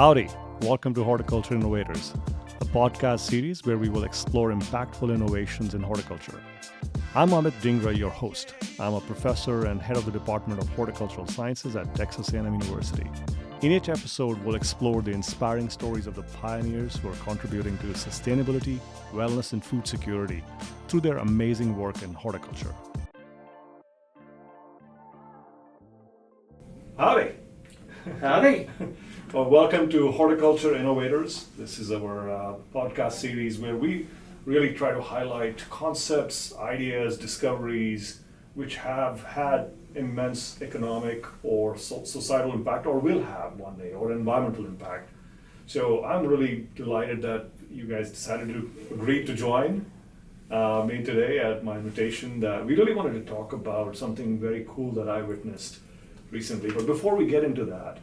Howdy, welcome to Horticulture Innovators, a podcast series where we will explore impactful innovations in horticulture. I'm Amit Dhingra, your host. I'm a professor and head of the Department of Horticultural Sciences at Texas A&M University. In each episode, we'll explore the inspiring stories of the pioneers who are contributing to sustainability, wellness, and food security through their amazing work in horticulture. Howdy. Howdy. Well, welcome to Horticulture Innovators. This is our podcast series where we really try to highlight concepts, ideas, discoveries which have had immense economic or societal impact or will have one day, or environmental impact. So I'm really delighted that you guys decided to agree to join me today at my invitation. That we really wanted to talk about something very cool that I witnessed recently. But before we get into that,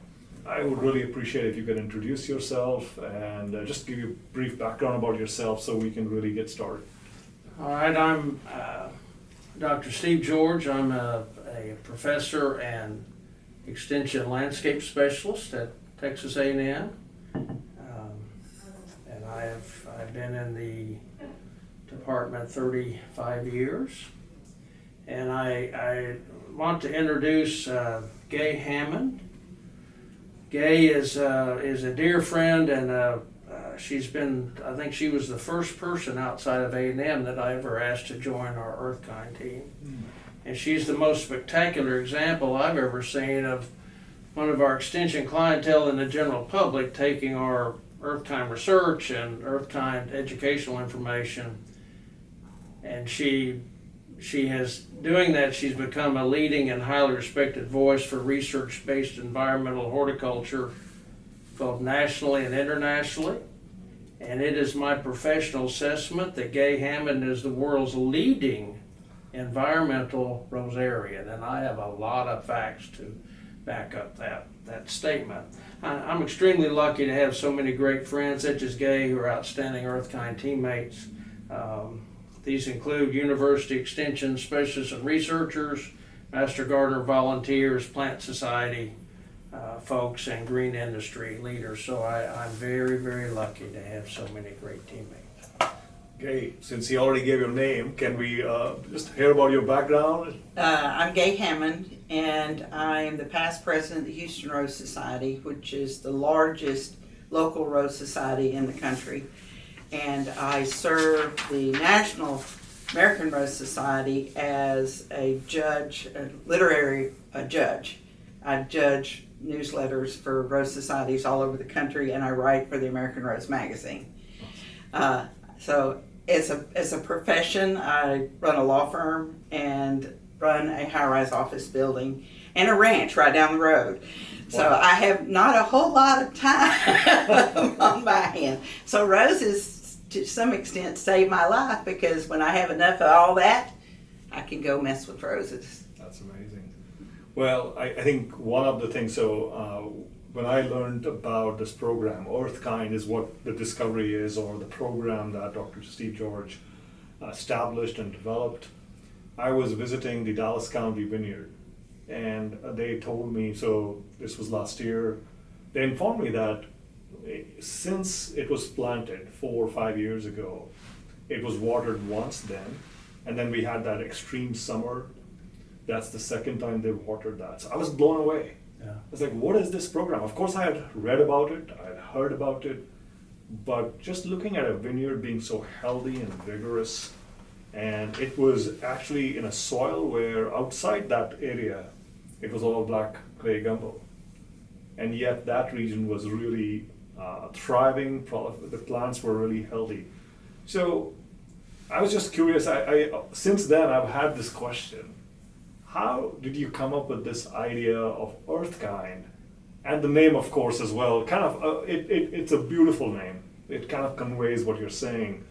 I would really appreciate if you could introduce yourself and just give you a brief background about yourself so we can really get started. All right, I'm Dr. Steve George. I'm a professor and extension landscape specialist at Texas A&M. And I've been in the department 35 years. And I want to introduce Gay Hammond. Gay is a dear friend, and she's been, I think she was the first person outside of A&M that I ever asked to join our EarthKind team. And she's the most spectacular example I've ever seen of one of our extension clientele and the general public taking our EarthKind research and EarthKind educational information, and she has, doing that, she's become a leading and highly respected voice for research-based environmental horticulture, both nationally and internationally. And it is my professional assessment that Gay Hammond is the world's leading environmental rosarian, and I have a lot of facts to back up that statement. I'm extremely lucky to have so many great friends such as Gay, who are outstanding EarthKind teammates. These include university extension specialists and researchers, Master Gardener volunteers, plant society folks, and green industry leaders. So I'm very, very lucky to have so many great teammates. Okay, since he already gave your name, can we just hear about your background? I'm Gay Hammond, and I am the past president of the Houston Rose Society, which is the largest local rose society in the country. And I serve the National American Rose Society as a judge, a literary judge. I judge newsletters for rose societies all over the country, and I write for the American Rose magazine. So as a profession, I run a law firm and run a high-rise office building and a ranch right down the road. So wow. I have not a whole lot of time on my hand. So roses, to some extent, save my life, because when I have enough of all that, I can go mess with roses. That's amazing. Well, I think one of the things, when I learned about this program, EarthKind is what the discovery is, or the program that Dr. Steve George established and developed. I was visiting the Dallas County Vineyard, and they told me, so this was last year, they informed me that since it was planted 4 or 5 years ago, it was watered once then, and then we had that extreme summer. That's the second time they watered that. So I was blown away. Yeah. I was like, what is this program? Of course I had read about it, I had heard about it, but just looking at a vineyard being so healthy and vigorous, and it was actually in a soil where outside that area, it was all black clay gumbo. And yet that region was really thriving, the plants were really healthy. So I was just curious, I since then I've had this question. How did you come up with this idea of EarthKind? And the name, of course, as well. Kind of, it's a beautiful name. It kind of conveys what you're saying.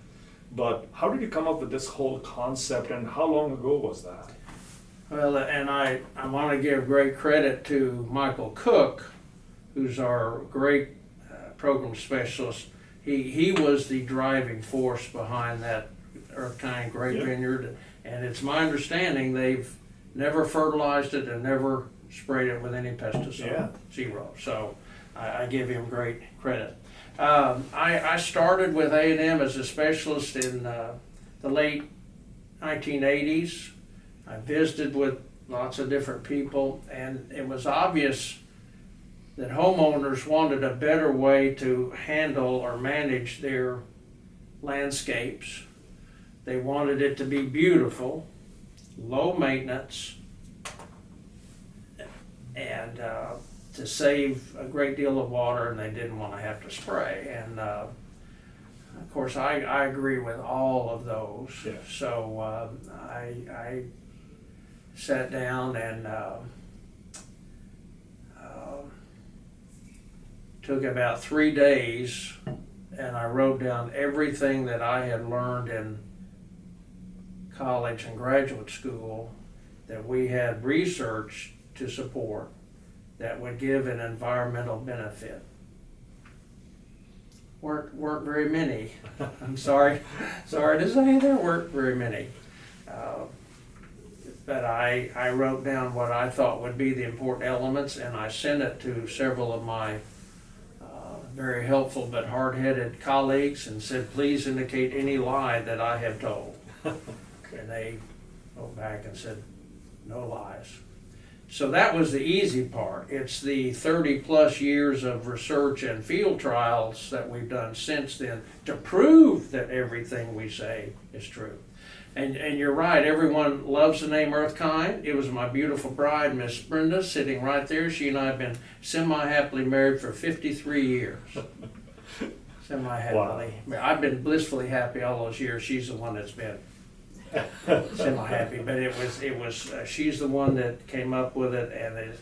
But how did you come up with this whole concept, and how long ago was that? Well, and I want to give great credit to Michael Cook, who's our great program specialist. He was the driving force behind that EarthKind Grape Vineyard, and it's my understanding they've never fertilized it and never sprayed it with any pesticide. Zero. So I give him great credit. I started with A&M as a specialist in the late 1980s. I visited with lots of different people, and it was obvious that homeowners wanted a better way to handle or manage their landscapes. They wanted it to be beautiful, low maintenance, and to save a great deal of water, and they didn't want to have to spray. And of course, I agree with all of those. Yeah. So I sat down and took about 3 days, and I wrote down everything that I had learned in college and graduate school that we had research to support that would give an environmental benefit. Weren't very many. I'm sorry to say there weren't very many. But I wrote down what I thought would be the important elements, and I sent it to several of my very helpful but hard-headed colleagues and said, please indicate any lie that I have told. Okay. And they wrote back and said, no lies. So that was the easy part. It's the 30-plus years of research and field trials that we've done since then to prove that everything we say is true. And you're right, everyone loves the name Earthkind. It was my beautiful bride, Miss Brenda, sitting right there. She and I have been semi-happily married for 53 years. Semi-happily. Wow. I've been blissfully happy all those years. She's the one that's been semi-happy. But it was she's the one that came up with it, and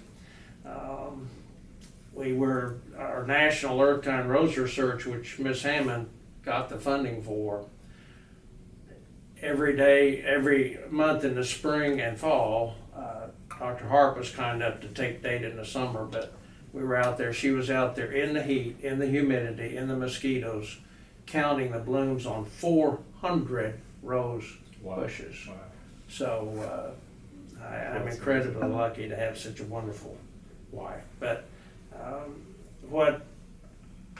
our National Earthkind Rose Research, which Miss Hammond got the funding for. Every month in the spring and fall, Dr. Harp was kind enough to take data in the summer, but we were out there. She was out there in the heat, in the humidity, in the mosquitoes, counting the blooms on 400 rose bushes. Wow. So I'm incredibly lucky to have such a wonderful wife. But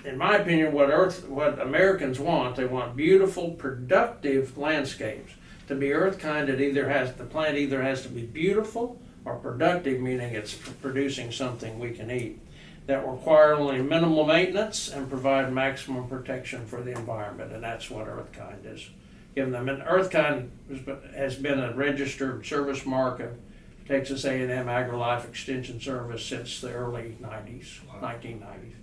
in my opinion, what Americans want, they want beautiful, productive landscapes. To be Earthkind, the plant either has to be beautiful or productive, meaning it's producing something we can eat, that require only minimal maintenance and provide maximum protection for the environment, and that's what Earthkind is giving them. And Earthkind has been a registered service mark of Texas A&M AgriLife Extension Service since the early 90s, wow. 1990s.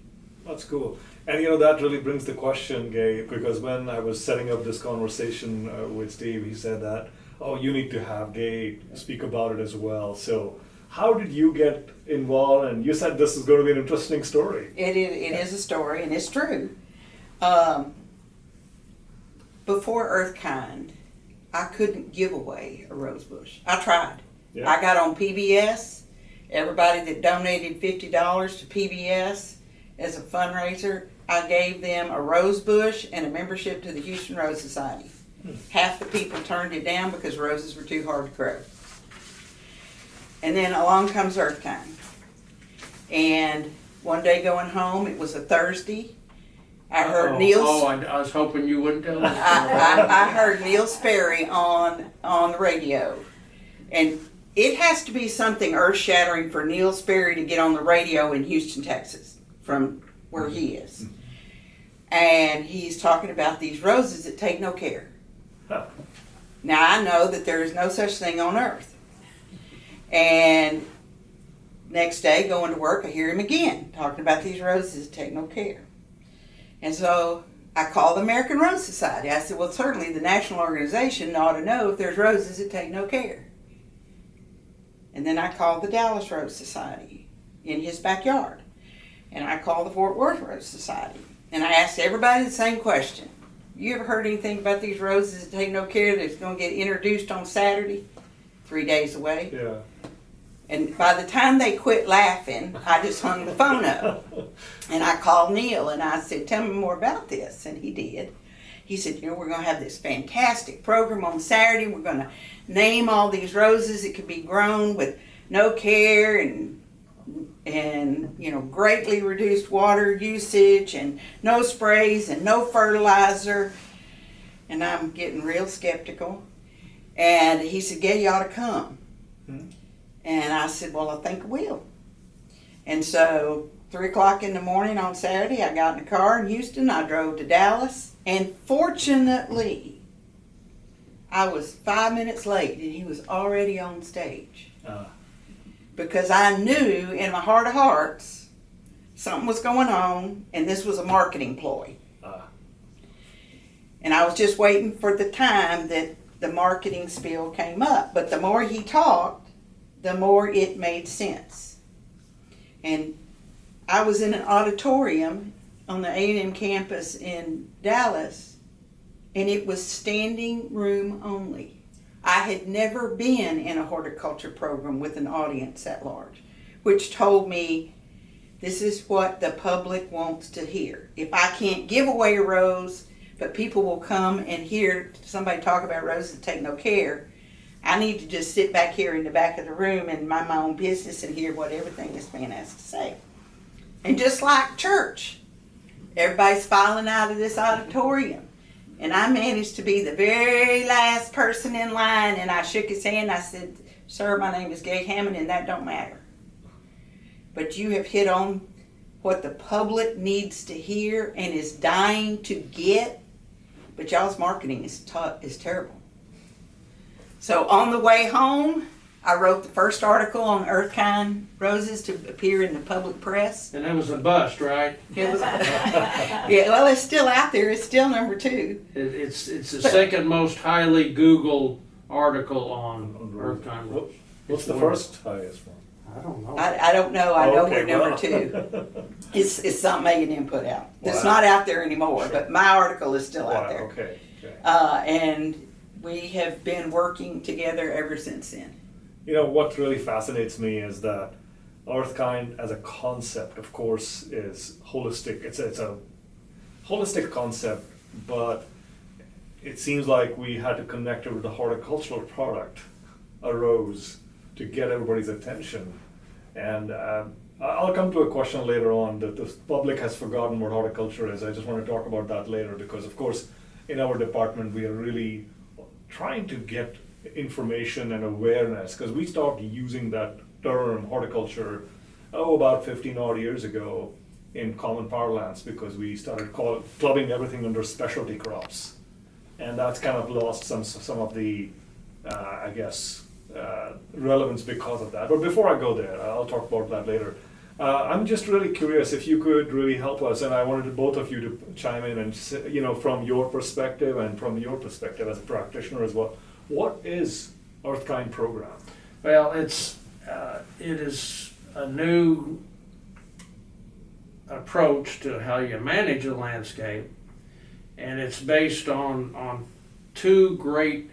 That's cool. And that really brings the question, Gay, because when I was setting up this conversation with Steve, he said that, you need to have Gay speak about it as well. So how did you get involved? And you said this is going to be an interesting story. It is a story, and it's true. Before Earthkind, I couldn't give away a rose bush. I tried. Yeah. I got on PBS. Everybody that donated $50 to PBS as a fundraiser, I gave them a rose bush and a membership to the Houston Rose Society. Half the people turned it down because roses were too hard to grow. And then along comes Earthkind. And one day going home, it was a Thursday, I heard Neil. I was hoping you wouldn't tell me. I heard Neil Sperry on the radio. And it has to be something earth-shattering for Neil Sperry to get on the radio in Houston, Texas, from where he is. And he's talking about these roses that take no care. Huh. Now, I know that there is no such thing on earth. And next day, going to work, I hear him again, talking about these roses that take no care. And so I called the American Rose Society. I said, well, certainly the national organization ought to know if there's roses that take no care. And then I called the Dallas Rose Society in his backyard. And I called the Fort Worth Rose Society. And I asked everybody the same question. You ever heard anything about these roses that take no care that's going to get introduced on Saturday? 3 days away. Yeah. And by the time they quit laughing, I just hung the phone up. And I called Neil and I said, tell me more about this. And he did. He said, we're going to have this fantastic program on Saturday. We're going to name all these roses that could be grown with no care and and greatly reduced water usage and no sprays and no fertilizer. And I'm getting real skeptical. And he said, "Yeah, you ought to come." And I said, "Well, I think I will." And so 3 o'clock in the morning on Saturday, I got in a car in Houston. I drove to Dallas. And fortunately, I was 5 minutes late and he was already on stage. Because I knew in my heart of hearts something was going on, and this was a marketing ploy. And I was just waiting for the time that the marketing spiel came up. But the more he talked, the more it made sense. And I was in an auditorium on the A&M campus in Dallas, and it was standing room only. I had never been in a horticulture program with an audience at large, which told me this is what the public wants to hear. If I can't give away a rose, but people will come and hear somebody talk about roses and take no care, I need to just sit back here in the back of the room and mind my own business and hear what everything this man has to say. And just like church, everybody's filing out of this auditorium. And I managed to be the very last person in line, and I shook his hand. I said, "Sir, my name is Gay Hammond, and that don't matter. But you have hit on what the public needs to hear and is dying to get, but y'all's marketing is terrible." So on the way home, I wrote the first article on earth-kind roses to appear in the public press. And it was a bust, right? It was, yeah, well, it's still out there. It's still number 2. It's the second most highly Googled article on earth-kind roses. What's the first highest one? I don't know. I don't know. I know Okay, we're number well. 2. It's something Megan put out. It's Wow. not out there anymore, but my article is still out Wow, there. okay. And we have been working together ever since then. What really fascinates me is that earthkind as a concept, of course, is holistic. It's a holistic concept, but it seems like we had to connect it with a horticultural product, a rose, to get everybody's attention. And I'll come to a question later on that the public has forgotten what horticulture is. I just want to talk about that later because, of course, in our department, we are really trying to get information and awareness, because we stopped using that term horticulture about 15 odd years ago in common parlance, because we started clubbing everything under specialty crops, and that's kind of lost some of the relevance because of that. But before I go there, I'll talk about that later. I'm just really curious if you could really help us, and I wanted both of you to chime in and from your perspective and from your perspective as a practitioner as well. What is Earthkind program? Well, it is a new approach to how you manage a landscape, and it's based on 2 great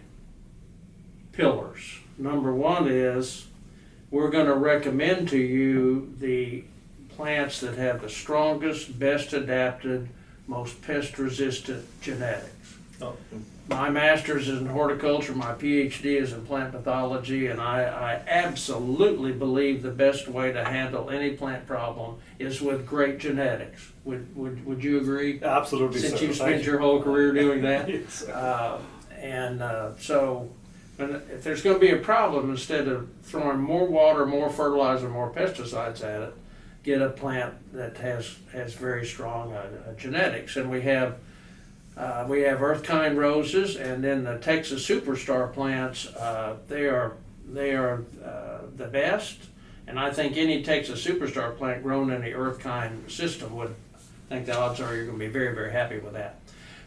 pillars. Number 1 is we're going to recommend to you the plants that have the strongest, best adapted, most pest-resistant genetics. Oh. My master's is in horticulture, my PhD is in plant pathology, and I absolutely believe the best way to handle any plant problem is with great genetics. Would you agree? Absolutely, Since sir. you've spent your whole career doing that? Yes. So if there's going to be a problem, instead of throwing more water, more fertilizer, more pesticides at it, get a plant that has very strong genetics. And we have earthkind roses, and then the Texas superstar plants. They are the best, and I think any Texas superstar plant grown in the earthkind system would. I think the odds are you're going to be very, very happy with that.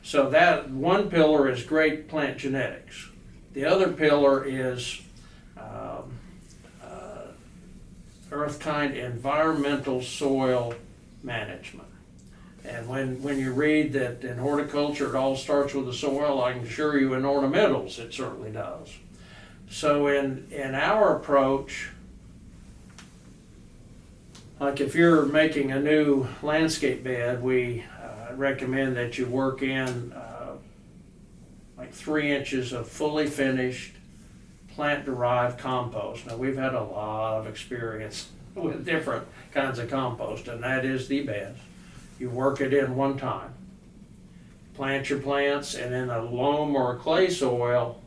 So that one pillar is great plant genetics. The other pillar is earthkind environmental soil management. And when you read that in horticulture it all starts with the soil, I can assure you in ornamentals it certainly does. So in our approach, like if you're making a new landscape bed, we recommend that you work in like 3 inches of fully finished plant-derived compost. Now we've had a lot of experience with different kinds of compost, and that is the best. You work it in one time. Plant your plants, and in a loam or a clay soil,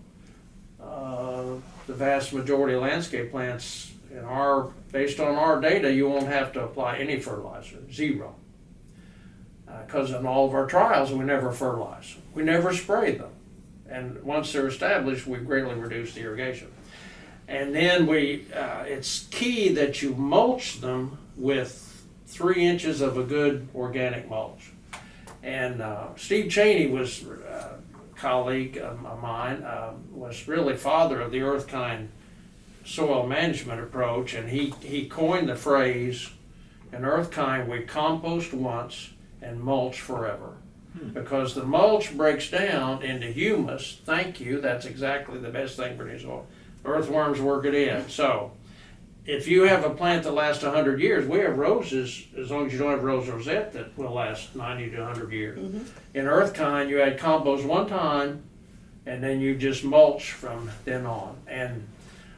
the vast majority of landscape plants, based on our data, you won't have to apply any fertilizer, zero. Because in all of our trials, we never fertilize. We never spray them. And once they're established, we greatly reduce the irrigation. And then it's key that you mulch them with 3 inches of a good organic mulch. And Steve Cheney was a colleague of mine, was really father of the earth-kind soil management approach, and he coined the phrase, in earth-kind we compost once and mulch forever. Because the mulch breaks down into humus. Thank you, that's exactly the best thing for new soil. Earthworms work it in. So if you have a plant that lasts 100 years, we have roses, as long as you don't have rose rosette, that will last 90 to 100 years. In earth-kind, you add compost one time, and then you just mulch from then on. And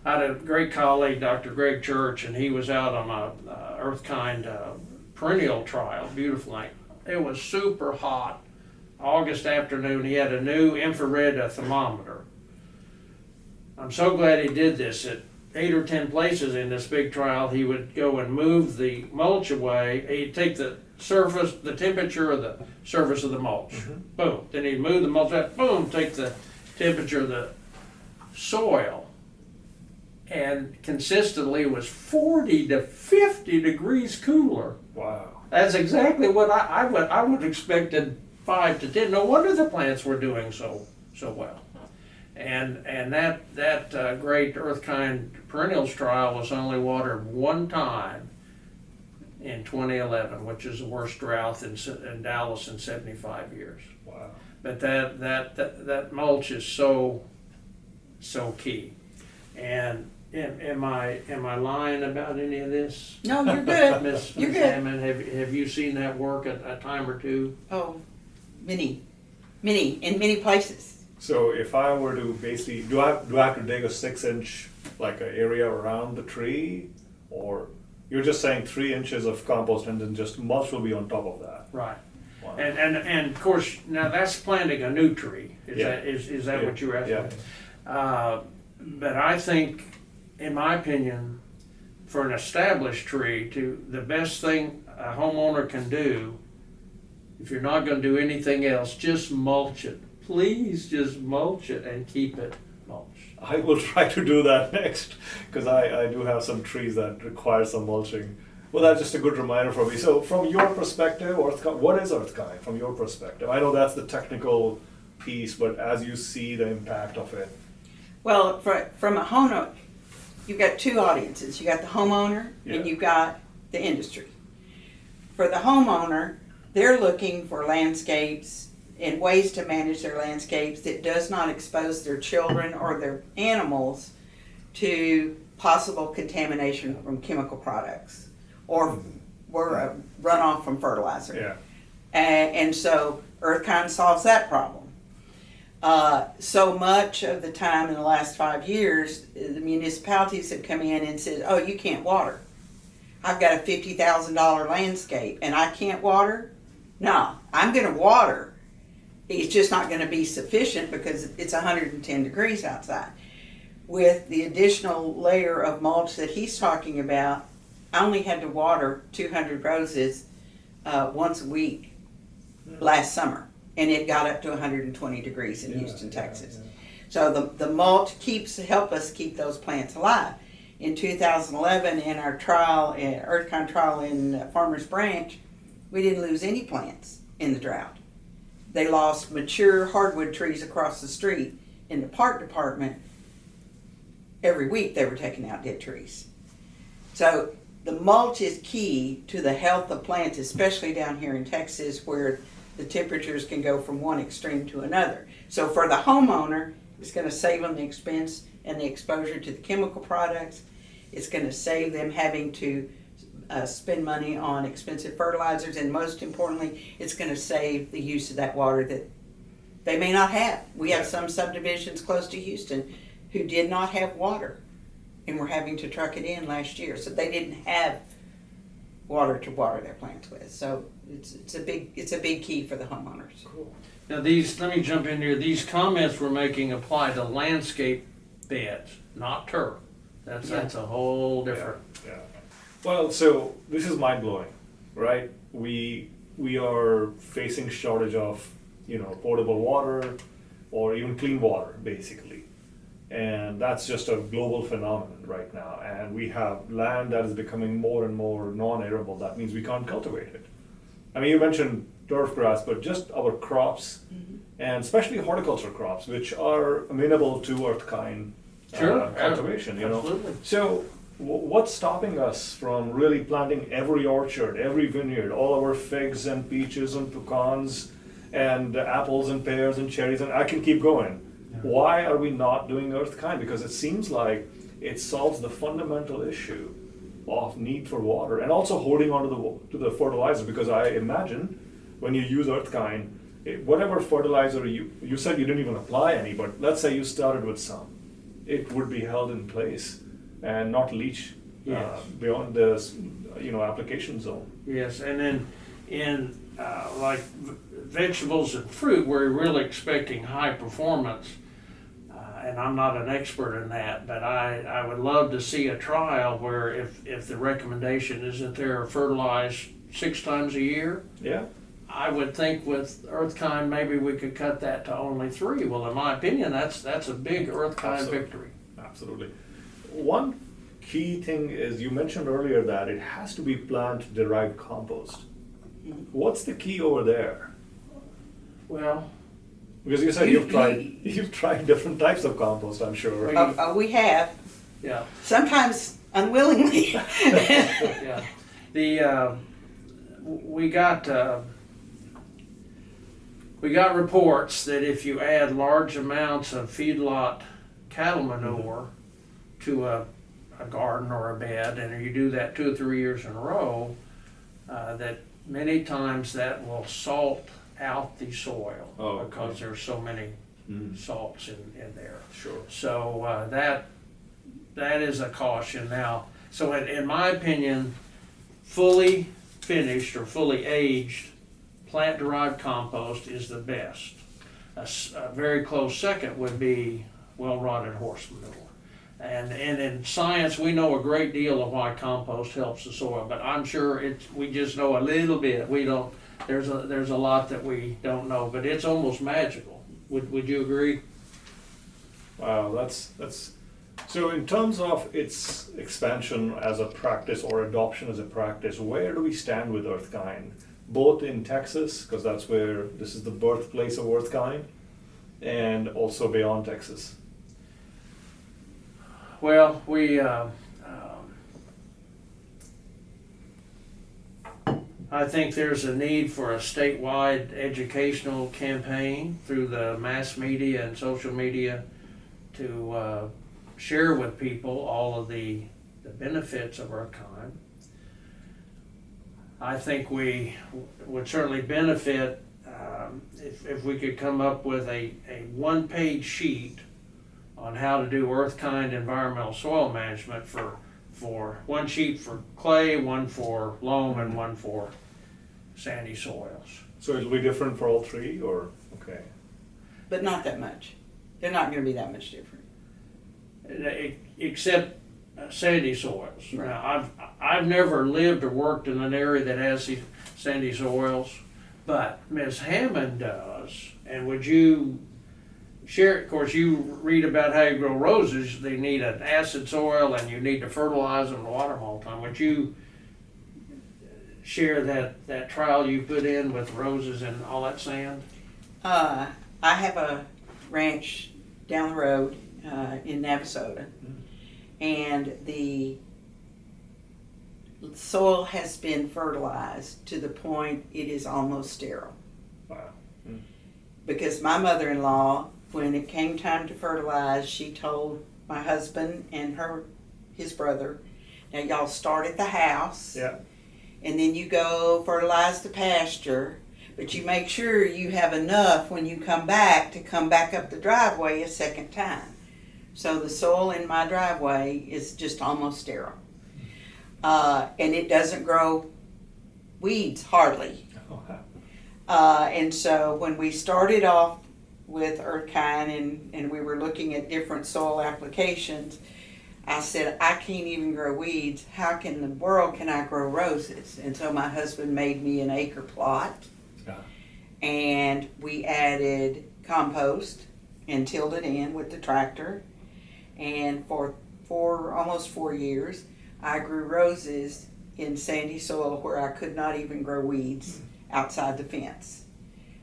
I had a great colleague, Dr. Greg Church, and he was out on a earth-kind perennial trial, beautiful night. It was super hot, August afternoon. He had a new infrared thermometer. I'm so glad he did this. At 8 or 10 places in this big trial, he would go and move the mulch away. He'd take the temperature of the surface of the mulch. Boom. Then he'd move the mulch out. Boom. Take the temperature of the soil. And consistently it was 40 to 50 degrees cooler. Wow. That's exactly what I would expected 5 to 10. No wonder the plants were doing so well. And that great earth-kind perennials trial was only watered one time in 2011, which is the worst drought in Dallas in 75 years. Wow. But that mulch is so key. And am I lying about any of this? No, you're good. Miss You're good. Hammond, have you seen that work a time or two? Oh, many, in many places. So if I were to basically, do I have to dig a 6-inch like a area around the tree, or you're just saying 3 inches of compost and then just mulch will be on top of that? Right. Wow. And of course, now that's planting a new tree. Is that what you were asking? Yeah. But I think, in my opinion, for an established tree, the best thing a homeowner can do, if you're not going to do anything else, just mulch it. Please just mulch it and keep it mulched. I will try to do that next, because I do have some trees that require some mulching. Well, that's just a good reminder for me. So from your perspective, what is earth-kind from your perspective? I know that's the technical piece, but as you see the impact of it. Well, from a homeowner, you've got two audiences. You got the homeowner and you've got the industry. For the homeowner, they're looking for landscapes and ways to manage their landscapes that does not expose their children or their animals to possible contamination from chemical products or runoff from fertilizer. Yeah. And so earth-kind solves that problem. So much of the time in the last 5 years, the municipalities have come in and said, oh, you can't water. I've got a $50,000 landscape and I can't water? No, I'm going to water. It's just not going to be sufficient because it's 110 degrees outside. With the additional layer of mulch that he's talking about, I only had to water 200 roses once a week last summer. And it got up to 120 degrees in Houston, Texas. So the mulch help us keep those plants alive. In 2011, in our earth-kind trial in Farmers Branch, we didn't lose any plants in the drought. They lost mature hardwood trees across the street. In the park department, every week they were taking out dead trees. So the mulch is key to the health of plants, especially down here in Texas where the temperatures can go from one extreme to another. So for the homeowner, it's going to save them the expense and the exposure to the chemical products. It's going to save them having to spend money on expensive fertilizers, and most importantly, it's going to save the use of that water that they may not have. We have some subdivisions close to Houston who did not have water and we're having to truck it in last year. So they didn't have water to water their plants with. So it's a big key for the homeowners. Cool. Now these, let me jump in here, these comments we're making apply to landscape beds, not turf. That's a whole different. Yeah. Well, so this is mind blowing, right? We are facing shortage of, potable water or even clean water, basically. And that's just a global phenomenon right now. And we have land that is becoming more and more non-arable. That means we can't cultivate it. I mean, you mentioned turf grass, but just our crops, and especially horticulture crops, which are amenable to earth-kind cultivation, Absolutely. So what's stopping us from really planting every orchard, every vineyard, all our figs and peaches and pecans and apples and pears and cherries, and I can keep going. Why are we not doing earth kind? Because it seems like it solves the fundamental issue of need for water and also holding on to the fertilizer, because I imagine when you use earth kind, whatever fertilizer you said you didn't even apply any, but let's say you started with some, it would be held in place and not leach beyond the application zone. Yes, and then in like vegetables and fruit, we're really expecting high performance. And I'm not an expert in that, but I would love to see a trial where if the recommendation isn't there fertilize 6 times a year. Yeah. I would think with earth-kind maybe we could cut that to only 3. Well, in my opinion, that's a big earth-kind victory. Absolutely. One key thing is you mentioned earlier that it has to be plant-derived compost. What's the key over there? Well, because you said you've tried different types of compost, I'm sure. We have. Yeah. Sometimes unwillingly. Yeah. We got reports that if you add large amounts of feedlot cattle manure to a garden or a bed, and you do that 2 or 3 years in a row, that many times that will salt out the soil because there's so many salts in there. Sure. So that is a caution now. So in my opinion, fully finished or fully aged plant-derived compost is the best. A very close second would be well-rotted horse manure. And in science, we know a great deal of why compost helps the soil, but I'm sure we just know a little bit. We don't. There's a lot that we don't know, but it's almost magical. Would you agree? Wow, that's so. In terms of its expansion as a practice or adoption as a practice, where do we stand with earth-kind? Both in Texas, because that's where this is the birthplace of earth-kind, and also beyond Texas. Well, I think there's a need for a statewide educational campaign through the mass media and social media to share with people all of the benefits of earth-kind. I think we would certainly benefit if we could come up with a one-page sheet on how to do earth-kind environmental soil management for one sheet for clay, one for loam, and one for sandy soils. So it'll be different for all 3, or okay? But not that much. They're not going to be that much different. Except sandy soils. Right. Now, I've never lived or worked in an area that has these sandy soils, but Ms. Hammond does. And would you share? Of course, you read about how you grow roses. They need an acid soil, and you need to fertilize them and water them all the time. Would you share that trial you put in with roses and all that sand? I have a ranch down the road in Navasota, and the soil has been fertilized to the point it is almost sterile. Wow. Because my mother-in-law, when it came time to fertilize, she told my husband and his brother, now y'all start at the house, and then you go fertilize the pasture, but you make sure you have enough when you come back to come back up the driveway a second time. So the soil in my driveway is just almost sterile. And it doesn't grow weeds hardly. Oh, wow. And so when we started off with Earthkind and we were looking at different soil applications, I said, I can't even grow weeds. How in the world can I grow roses? And so my husband made me an acre plot, and we added compost and tilled it in with the tractor. And for almost 4 years, I grew roses in sandy soil where I could not even grow weeds outside the fence.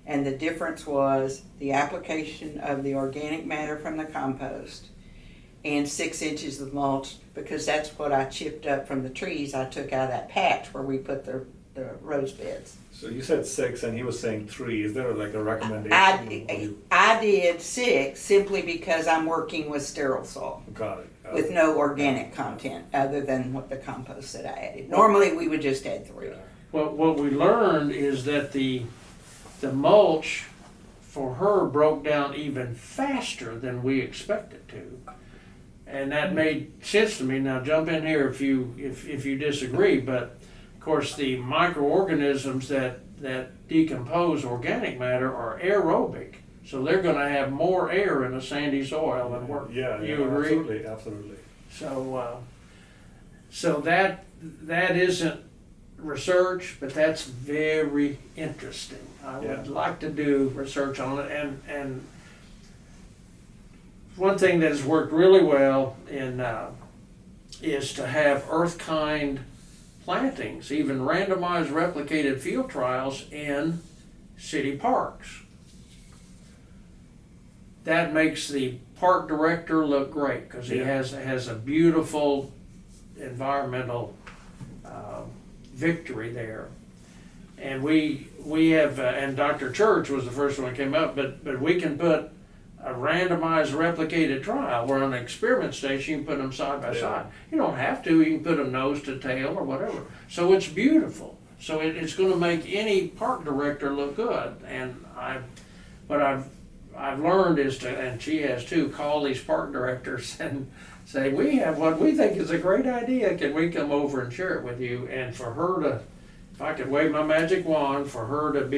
And the difference was the application of the organic matter from the compost and 6 inches of mulch, because that's what I chipped up from the trees I took out of that patch where we put the rose beds. So you said 6 and he was saying 3. Is there like a recommendation? I did 6 simply because I'm working with sterile soil. Got it. With no organic content other than what the compost that I added. Normally we would just add 3. Well, what we learned is that the mulch for her broke down even faster than we expected to. And that made sense to me. Now jump in here if you disagree, but of course the microorganisms that decompose organic matter are aerobic. So they're going to have more air in a sandy soil than work. Yeah, You agree? Absolutely. So that isn't research, but that's very interesting. I would like to do research on it, and one thing that has worked really well is to have Earthkind plantings, even randomized replicated field trials in city parks. That makes the park director look great because he has a beautiful environmental victory there. And we have, and Dr. Church was the first one that came up, but we can put a randomized replicated trial where on an experiment station you can put them side by side. You don't have to, you can put them nose to tail or whatever. So it's beautiful. So it's going to make any park director look good. And what I've learned is to, and she has too, call these park directors and say, we have what we think is a great idea. Can we come over and share it with you? And for her to, if I could wave my magic wand, for her to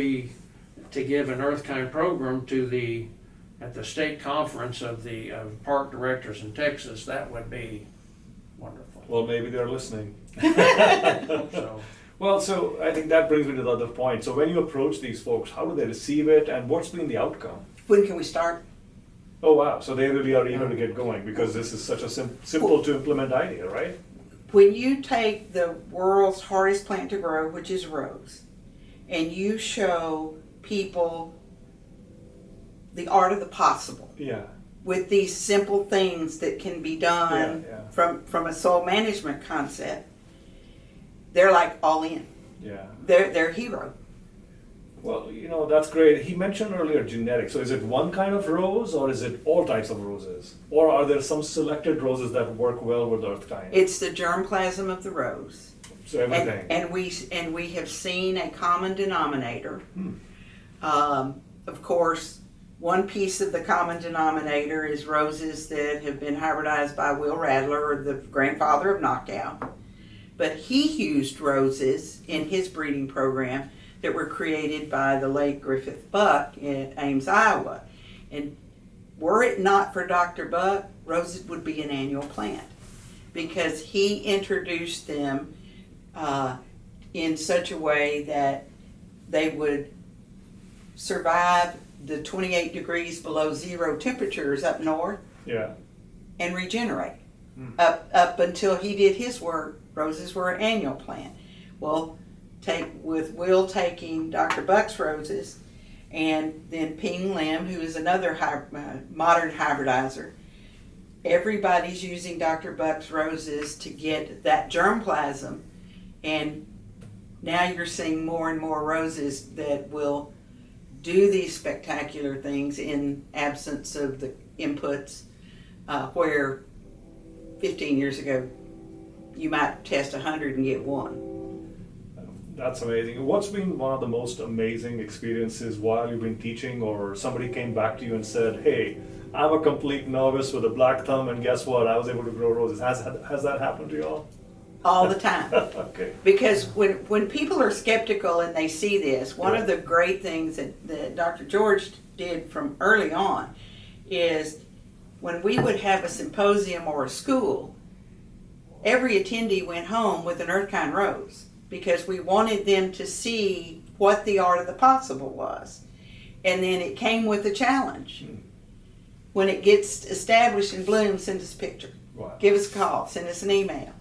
give an Earthkind program at the state conference of park directors in Texas, that would be wonderful. Well, maybe they're listening. So. Well, so I think that brings me to the other point. So when you approach these folks, how do they receive it, and what's been the outcome? When can we start? Oh wow, so they really are eager to get going because this is such a simple to implement idea, right? When you take the world's hardest plant to grow, which is rose, and you show people the art of the possible with these simple things that can be done from a soil management concept, they're like all in. Yeah. They're hero. Well, that's great. He mentioned earlier genetics. So is it one kind of rose or is it all types of roses? Or are there some selected roses that work well with Earthkind? It's the germplasm of the rose. So everything. And we have seen a common denominator. Of course, one piece of the common denominator is roses that have been hybridized by Will Radler, or the grandfather of knockout. But he used roses in his breeding program that were created by the late Griffith Buck in Ames, Iowa. And were it not for Dr. Buck, roses would be an annual plant because he introduced them in such a way that they would survive the 28 degrees below zero temperatures up north and regenerate. Up until he did his work, roses were an annual plant. Well, with Will taking Dr. Buck's roses, and then Ping Lim, who is another modern hybridizer, everybody's using Dr. Buck's roses to get that germplasm, and now you're seeing more and more roses that will do these spectacular things in absence of the inputs, where 15 years ago you might test 100 and get 1. That's amazing. What's been one of the most amazing experiences while you've been teaching, or somebody came back to you and said, hey, I'm a complete novice with a black thumb, and guess what? I was able to grow roses. Has that happened to you all? All the time. Okay. Because when people are skeptical and they see this, one of the great things that Dr. George did from early on is when we would have a symposium or a school, every attendee went home with an earth kind rose because we wanted them to see what the art of the possible was. And then it came with a challenge. When it gets established and blooms, send us a picture. Wow. Give us a call, send us an email.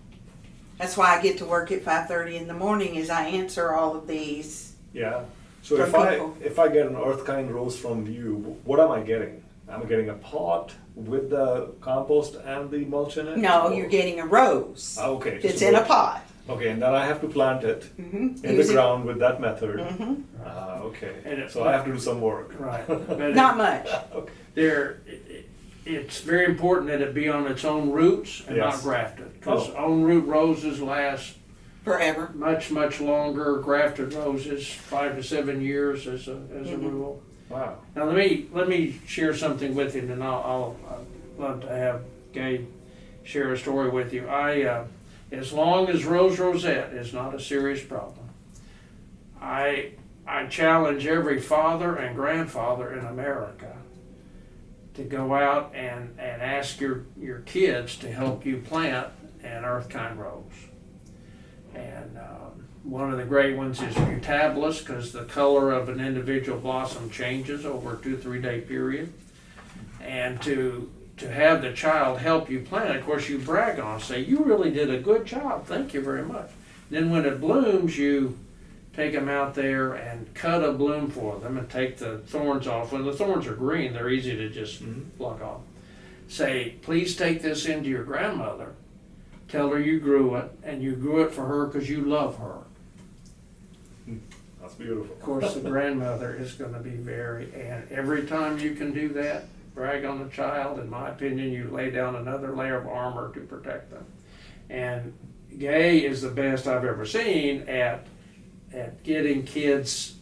That's why I get to work at 5:30 in the morning is I answer all of these. Yeah. So From if I get an earth kind rose from you, what am I getting? I'm getting a pot with the compost and the mulch in it? No, you're getting a rose. Okay. just It's in a rose. pot. Okay, and then I have to plant it in the Using- ground with that method. Mhm. Okay. And So I have to do some work. Right. But Not much. Okay. it's very important that it be on its own roots and Yes. not grafted. Because Oh. own root roses last Forever. much, much longer. Grafted roses, 5 to 7 years as a rule. Wow. Now let me share something with you, and then I'll love to have Gabe share a story with you. As long as rose rosette is not a serious problem, I challenge every father and grandfather in America to go out and ask your kids to help you plant an earth kind rose. And one of the great ones is Mutabilis, because the color of an individual blossom changes over a 2-3 day period. And to have the child help you plant, of course you brag on, say, you really did a good job, thank you very much. Then when it blooms, you take them out there and cut a bloom for them and take the thorns off. When the thorns are green, they're easy to just pluck off. Say, please take this into your grandmother. Tell her you grew it, and you grew it for her because you love her. That's beautiful. Of course, the grandmother is going to be and every time you can do that, brag on the child, in my opinion, you lay down another layer of armor to protect them. And Gay is the best I've ever seen at getting kids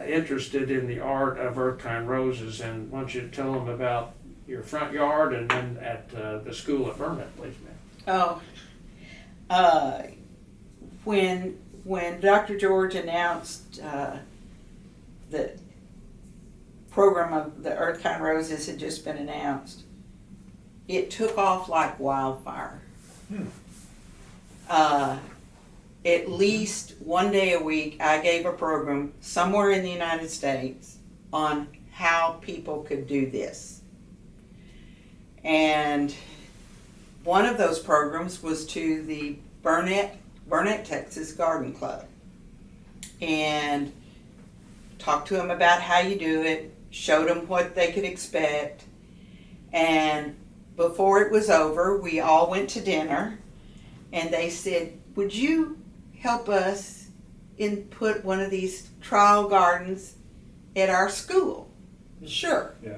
interested in the art of earth kind roses. And I want you to tell them about your front yard and then at the school at Burnett, please, ma'am. Oh, when Dr. George announced the program of the earth kind roses had just been announced, it took off like wildfire. At least one day a week, I gave a program somewhere in the United States on how people could do this. And one of those programs was to the Burnett, Texas Garden Club. And talked to them about how you do it, showed them what they could expect. And before it was over, we all went to dinner, and they said, would you help us put one of these trial gardens at our school? Sure. Yeah.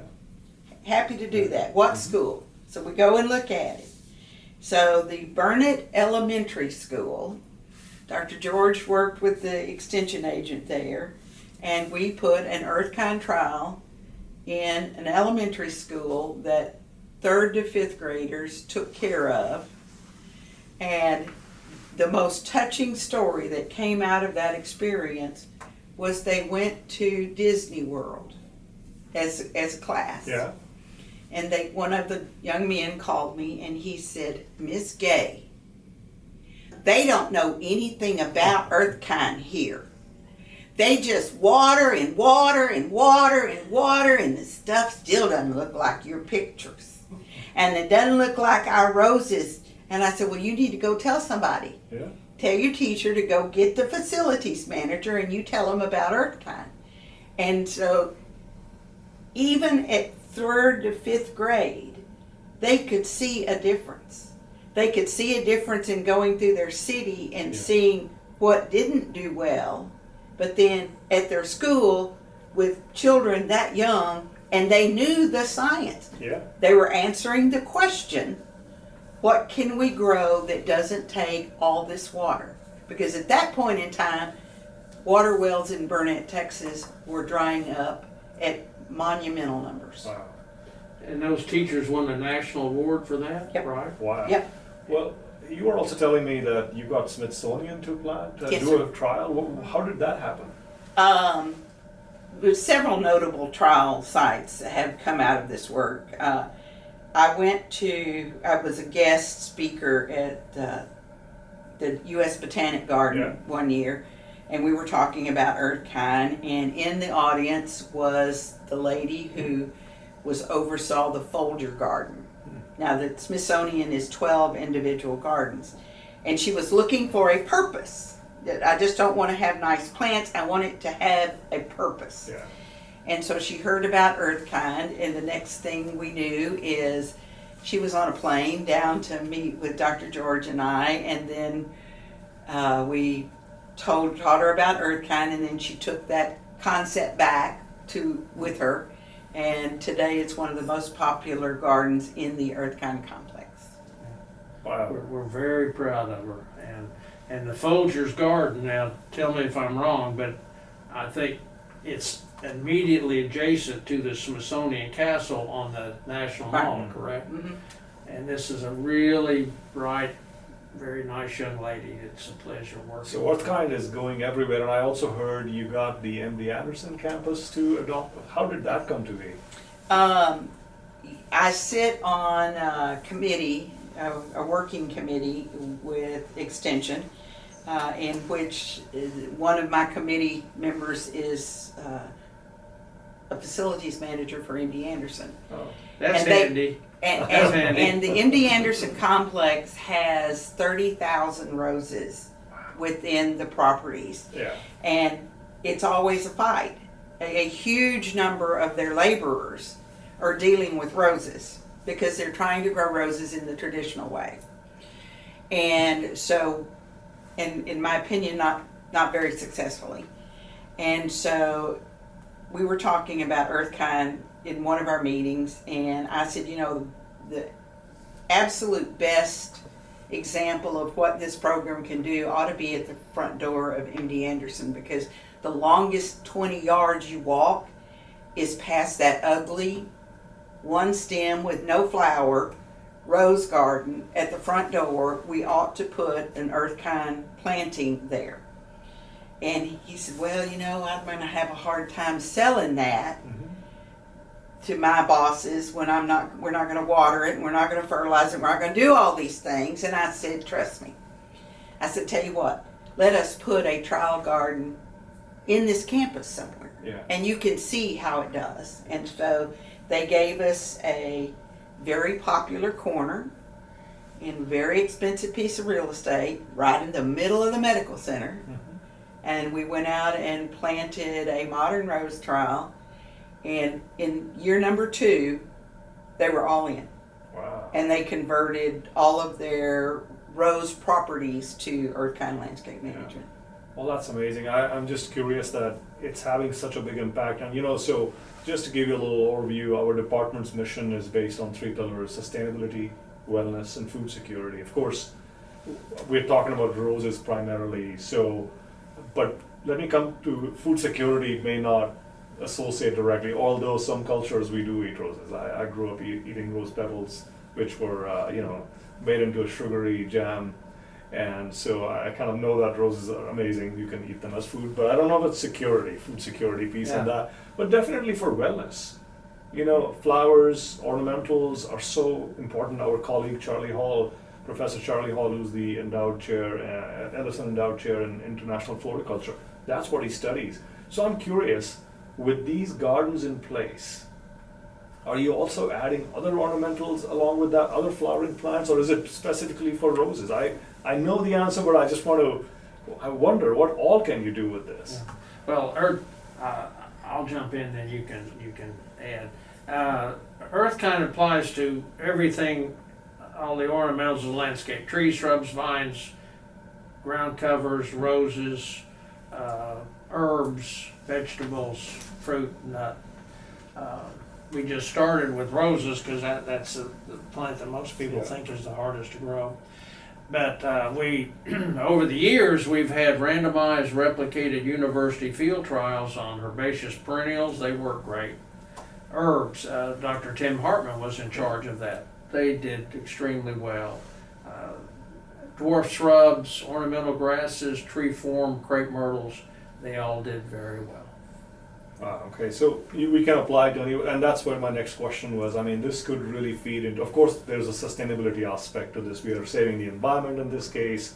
Happy to do that. What school? So we go and look at it. So the Burnett Elementary School, Dr. George worked with the extension agent there, and we put an earth kind trial in an elementary school that 3rd to 5th graders took care of. And the most touching story that came out of that experience was they went to Disney World as a class. Yeah. And one of the young men called me and he said, Miss Gay, they don't know anything about earth kind here. They just water and water and water and water, and the stuff still doesn't look like your pictures. And it doesn't look like our roses. And I said, well, you need to go tell somebody. Yeah. Tell your teacher to go get the facilities manager and you tell them about earth kind. And so even at 3rd to 5th grade, they could see a difference. They could see a difference in going through their city and seeing what didn't do well. But then at their school with children that young, and they knew the science. Yeah. They were answering the question, what can we grow that doesn't take all this water? because at that point in time, water wells in Burnett, Texas were drying up at monumental numbers. Wow. And those teachers won a national award for that, Yep. right? Wow. Yep. Well, you were also telling me that you got Smithsonian to plant, Yes, do sir. a trial. How did that happen? There's several notable trial sites that have come out of this work. I was a guest speaker at the U.S. Botanic Garden Yeah. one year, and we were talking about earth-kind, and in the audience was the lady who oversaw the Folger Garden. Now, the Smithsonian is 12 individual gardens, and she was looking for a purpose. That I just don't want to have nice plants, I want it to have a purpose. Yeah. And so she heard about earth-kind, and the next thing we knew is she was on a plane down to meet with Dr. George and I, and then we taught her about earth-kind, and then she took that concept back with her, and today it's one of the most popular gardens in the earth-kind complex. Wow. We're very proud of her. And the Folger's Garden, now tell me if I'm wrong, but I think it's immediately adjacent to the Smithsonian Castle on the National Mall, correct? Mm-hmm. And this is a really bright, very nice young lady. It's a pleasure working So with her. Earthkind is going everywhere, and I also heard you got the MD Anderson campus to adopt. How did that come to be? I sit on a committee, a working committee with Extension, in which one of my committee members is a facilities manager for MD Anderson. Oh. That's and they- handy. And, That's and, handy. and the MD Anderson complex has 30,000 roses within the properties. Yeah. And it's always a fight. A huge number of their laborers are dealing with roses because they're trying to grow roses in the traditional way. And so, in my opinion, not very successfully. And so we were talking about earthkind in one of our meetings, and I said, the absolute best example of what this program can do ought to be at the front door of MD Anderson, because the longest 20 yards you walk is past that ugly one stem with no flower rose garden at the front door. We ought to put an earthkind planting there. And he said, well, I'm going to have a hard time selling that to my bosses when we're not going to water it, and we're not going to fertilize it, we're not going to do all these things. And I said, trust me. I said, tell you what, let us put a trial garden in this campus somewhere. Yeah. And you can see how it does. And so they gave us a very popular corner in a very expensive piece of real estate right in the middle of the medical center. And we went out and planted a modern rose trial. And in year number 2, they were all in. Wow. And they converted all of their rose properties to earthkind landscape management. Well, that's amazing. I'm just curious that it's having such a big impact. And so just to give you a little overview, our department's mission is based on 3 pillars: sustainability, wellness, and food security. Of course, we're talking about roses primarily, but let me come to food security. May not associate directly, although some cultures we do eat roses. I grew up eating rose petals, which were made into a sugary jam, and so I kind of know that roses are amazing. You can eat them as food, but I don't know about food security piece and that, but definitely for wellness. Flowers, ornamentals are so important. Our colleague Professor Charlie Hall, who's the Ellison Endowed Chair in International Horticulture, that's what he studies. So I'm curious, with these gardens in place, are you also adding other ornamentals along with that, other flowering plants, or is it specifically for roses? I know the answer, but I wonder, what all can you do with this? Yeah. Well, I'll jump in, then you can add. Earth kind of applies to everything, all the ornamentals of the landscape: trees, shrubs, vines, ground covers, roses, herbs, vegetables, fruit, nut. We just started with roses because that's the plant that most people think is the hardest to grow. But we, over the years, we've had randomized replicated university field trials on herbaceous perennials. They work great. Herbs, Dr. Tim Hartman was in charge of that. They did extremely well. Dwarf shrubs, ornamental grasses, tree form, crepe myrtles, they all did very well. Okay, so we can apply to any, and that's where my next question was. I mean, this could really feed into, of course, there's a sustainability aspect to this. We are saving the environment in this case,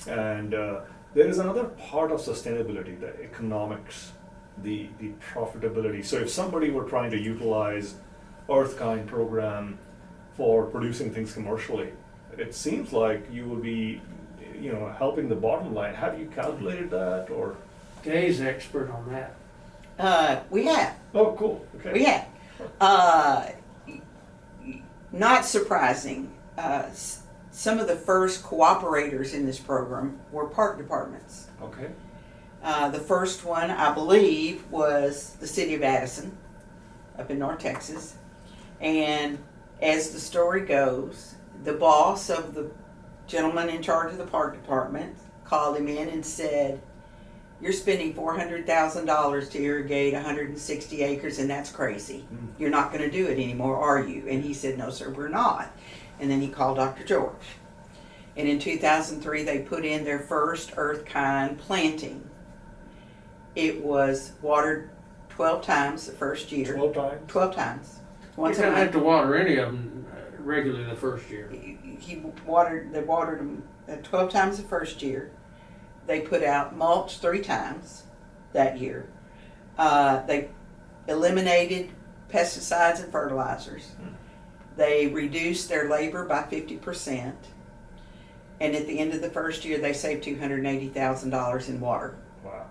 and there is another part of sustainability, the economics, the profitability. So if somebody were trying to utilize Earthkind program for producing things commercially, it seems like you will be, helping the bottom line. Have you calculated that, or? Gay's expert on that. We have. Oh, cool. Okay. We have. Not surprising, some of the first cooperators in this program were park departments. Okay. The first one, I believe, was the city of Addison up in North Texas. And as the story goes, the boss of the gentleman in charge of the park department called him in and said, "You're spending $400,000 to irrigate 160 acres, and that's crazy. You're not going to do it anymore, are you?" And he said, "No, sir, we're not." And then he called Dr. George. And in 2003, they put in their first Earthkind planting. It was watered 12 times the first year. 12 times? 12 times. You Once a don't have month. to water any of them regularly the first year. They watered them 12 times the first year. They put out mulch 3 times that year. They eliminated pesticides and fertilizers. They reduced their labor by 50%. And at the end of the first year, they saved $280,000 in water. Wow.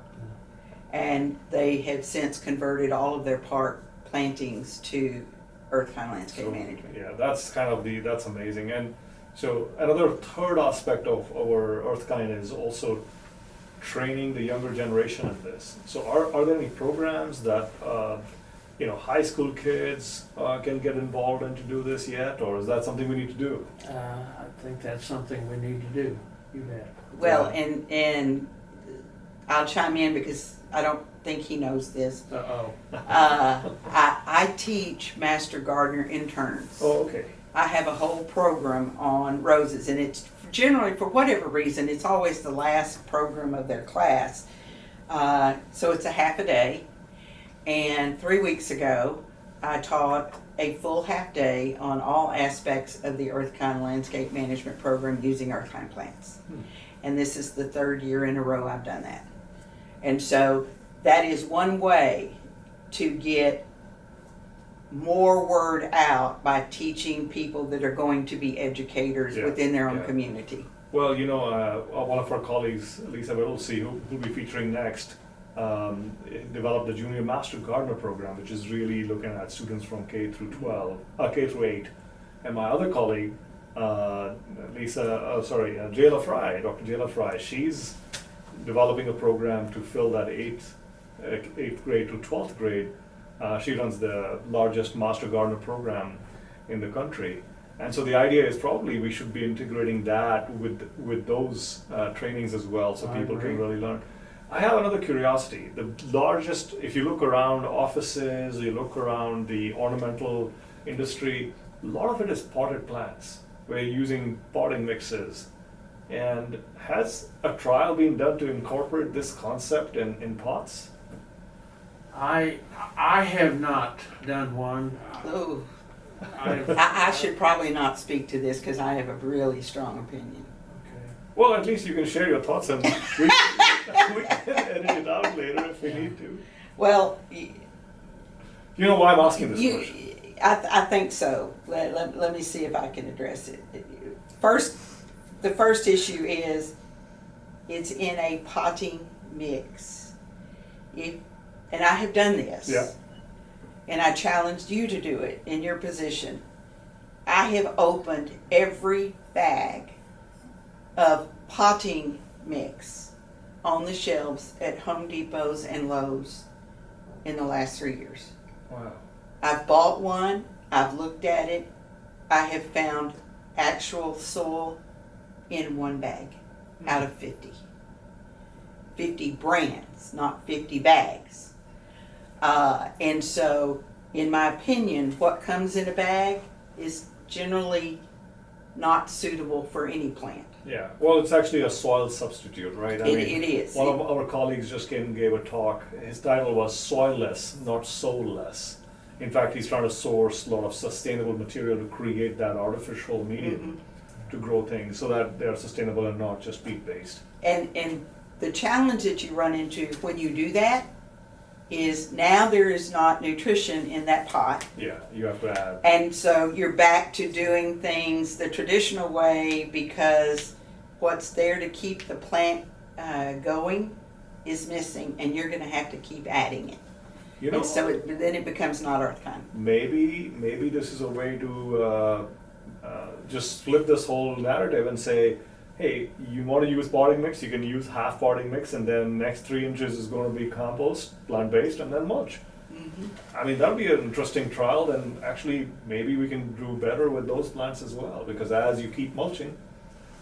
And they have since converted all of their park plantings to Earthkind landscape management. Yeah, that's that's amazing. And so another third aspect of our Earthkind is also training the younger generation in this. So are there any programs that high school kids can get involved in to do this yet, or is that something we need to do? I think that's something we need to do. You bet. Well, and I'll chime in because I don't think he knows this. Uh-oh. I teach master gardener interns. Oh, okay. I have a whole program on roses, and it's generally, for whatever reason, it's always the last program of their class. So it's a half a day. And 3 weeks ago, I taught a full half day on all aspects of the Earthkind landscape management program using Earthkind plants. And this is the 3rd year in a row I've done that. And so that is one way to get more word out by teaching people that are going to be educators within their own community. Well, one of our colleagues, Lisa Whittlesey, who will be featuring next, developed the Junior Master Gardener program, which is really looking at students from K through 8. And my other colleague, Jayla Fry, Dr. Jayla Fry, she's developing a program to fill that 8th grade to 12th grade. She runs the largest Master Gardener program in the country. And so the idea is probably we should be integrating that with those trainings as well, so people can really learn. I have another curiosity. The largest, if you look around offices, you look around the ornamental industry, a lot of it is potted plants. We're using potting mixes. And has a trial been done to incorporate this concept in pots? I have not done one. Oh, I've, I should probably not speak to this because I have a really strong opinion. okay. Well, at least you can share your thoughts, and we can edit it out later if we need to. Well, You know why I'm asking this question? I think so. Let me see if I can address it. The first issue is it's in a potting mix. And I have done this. Yeah. And I challenged you to do it in your position. I have opened every bag of potting mix on the shelves at Home Depots and Lowe's in the last 3 years. Wow. I've bought one, I've looked at it, I have found actual soil in one bag out of 50. 50 brands, not 50 bags. And so, in my opinion, what comes in a bag is generally not suitable for any plant. Yeah, well, it's actually a soil substitute, right? It is. One of our colleagues just came and gave a talk. His title was Soilless, not Soulless. In fact, he's trying to source a lot of sustainable material to create that artificial medium to grow things so that they're sustainable and not just peat-based. And the challenge that you run into when you do that is now there is not nutrition in that pot. Yeah, you have to add. And so you're back to doing things the traditional way because what's there to keep the plant going is missing, and you're going to have to keep adding it. You know, And so then it becomes not earth kind. maybe this is a way to just flip this whole narrative and say, hey, you want to use potting mix, you can use half potting mix, and then next 3 inches is going to be compost, plant-based, and then mulch. I mean, that would be an interesting trial. Then actually, maybe we can do better with those plants as well, because as you keep mulching,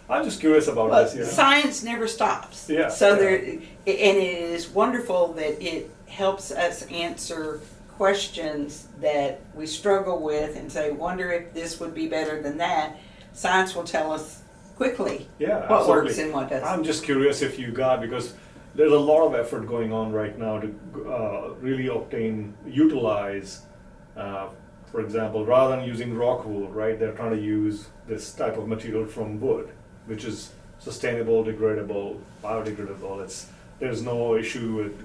I'm just curious about Well, this. You know? science never stops. Yeah, So yeah. there, and it is wonderful that it helps us answer questions that we struggle with and say, wonder if this would be better than that. Science will tell us quickly Yeah, what absolutely. works and what doesn't. I'm just curious if you got, because there's a lot of effort going on right now to really utilize, for example, rather than using rock wool, right, they're trying to use this type of material from wood, which is sustainable, degradable, biodegradable. There's no issue with,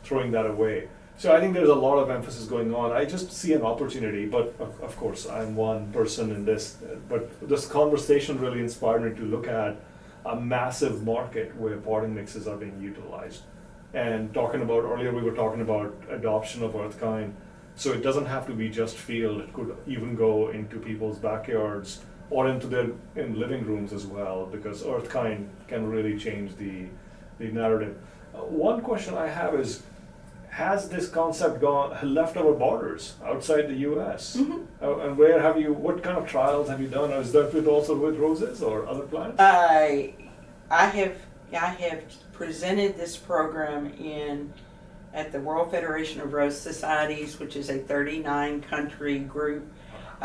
throwing that away. So I think there's a lot of emphasis going on. I just see an opportunity, but of course I'm one person in this, but this conversation really inspired me to look at a massive market where potting mixes are being utilized. And earlier we were talking about adoption of earth kind, so it doesn't have to be just field, it could even go into people's backyards or into in living rooms as well, because earth kind can really change the narrative. One question I have is, has this concept left our borders outside the U.S.? And what kind of trials have you done? Is that also with roses or other plants? I have presented this program at the World Federation of Rose Societies, which is a 39-country group